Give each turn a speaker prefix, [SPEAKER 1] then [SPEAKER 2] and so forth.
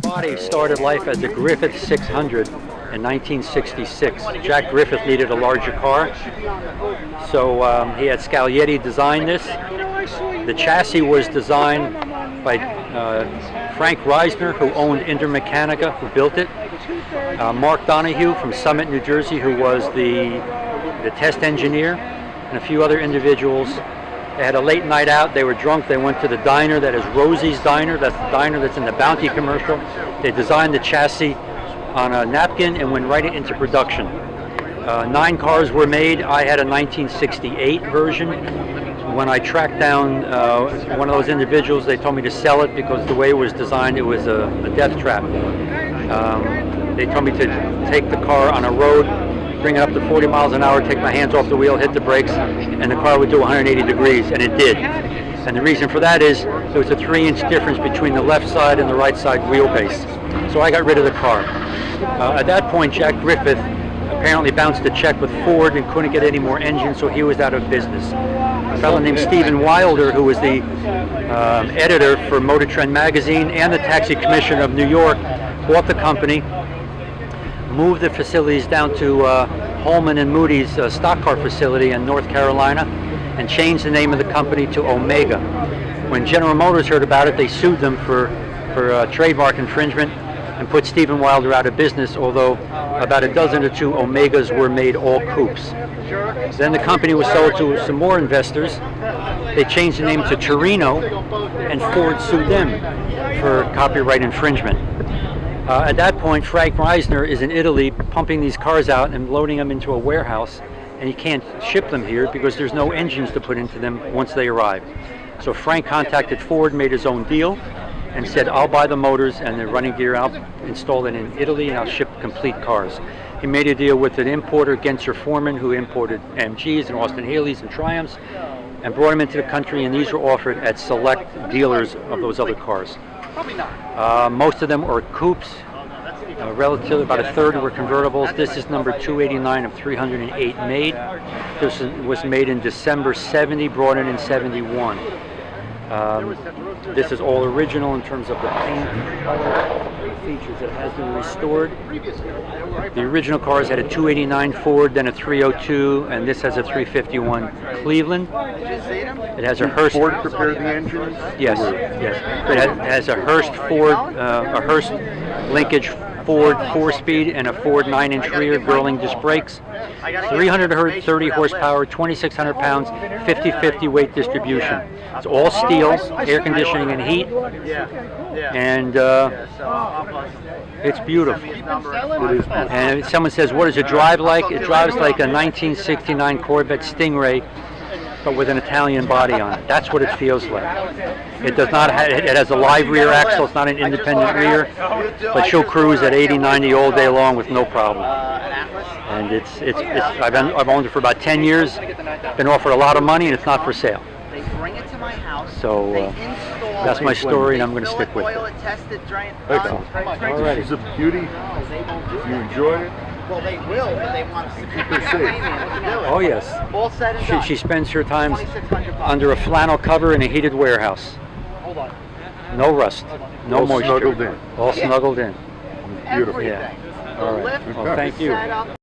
[SPEAKER 1] Body started life as a Griffith 600 in 1966. Jack Griffith needed a larger car, so he had Scaglietti design this. The chassis was designed by Frank Reisner, who owned Intermechanica, who built it. Mark Donahue from Summit, New Jersey, who was the test engineer, and a few other individuals. They had a late night out, they were drunk, they went to the diner that is Rosie's Diner, that's the diner that's in the Bounty commercial. They designed the chassis on a napkin and went right into production. 9 cars were made. I had a 1968 version. When I tracked down one of those individuals, they told me to sell it because the way it was designed, it was a death trap. They told me to take the car on a road, bring it up to 40 miles an hour, take my hands off the wheel, hit the brakes, and the car would do 180 degrees, and it did. And the reason for that is there was a 3-inch difference between the left side and the right side wheelbase. So I got rid of the car. At that point, Jack Griffith apparently bounced a check with Ford and couldn't get any more engines, so he was out of business. A fellow named Stephen Wilder, who was the editor for Motor Trend magazine and the Taxi Commission of New York, bought the company, moved the facilities down to Holman and Moody's stock car facility in North Carolina, and changed the name of the company to Omega. When General Motors heard about it, they sued them for trademark infringement and put Stephen Wilder out of business, although about a dozen or 2 Omegas were made all coupes. Then the company was sold to some more investors. They changed the name to Torino, and Ford sued them for copyright infringement. At that point, Frank Reisner is in Italy pumping these cars out and loading them into a warehouse, and he can't ship them here because there's no engines to put into them once they arrive. So Frank contacted Ford, made his own deal, and said, I'll buy the motors and the running gear, I'll install it in Italy, and I'll ship complete cars. He made a deal with an importer, Genser Foreman, who imported MGs and Austin Haley's and Triumphs, and brought them into the country, and these were offered at select dealers of those other cars. Most of them are coupes. Relatively, about a third were convertibles. This is number 289 of 308 made. This was made in December 70, brought in 71. This is all original in terms of the paint features. It has been restored. The original cars had a 289 Ford, then a 302, and this has a 351 Cleveland. It has a Hurst.
[SPEAKER 2] Ford prepared the engines?
[SPEAKER 1] Yes, yes. It has a Hurst Ford, a Hurst linkage Ford 4-speed and a Ford 9-inch rear Girling disc brakes. 330 horsepower, 2,600 pounds, 50-50 weight distribution. It's all steel, air conditioning and heat, and it's beautiful. And if someone says, what does it drive like? It drives like a 1969 Corvette Stingray, but with an Italian body on it. That's what it feels like. It does not have, it has a live rear axle, it's not an independent rear, but she'll cruise at 80, 90 all day long with no problem. And I've owned it for about 10 years, been offered a lot of money, and it's not for sale. So that's my story, and I'm going to stick with it.
[SPEAKER 2] Alright. It's a beauty. You enjoy it?
[SPEAKER 3] Well, they will, but they want to keep her
[SPEAKER 2] safe.
[SPEAKER 1] Oh yes.
[SPEAKER 3] All said and done.
[SPEAKER 1] She spends her time under a flannel cover in a heated warehouse.
[SPEAKER 3] Hold on.
[SPEAKER 1] No rust, no
[SPEAKER 2] All
[SPEAKER 1] moisture.
[SPEAKER 2] snuggled in.
[SPEAKER 1] All snuggled in.
[SPEAKER 2] Beautiful.
[SPEAKER 3] Everything.
[SPEAKER 1] Yeah. All right. Well, thank you.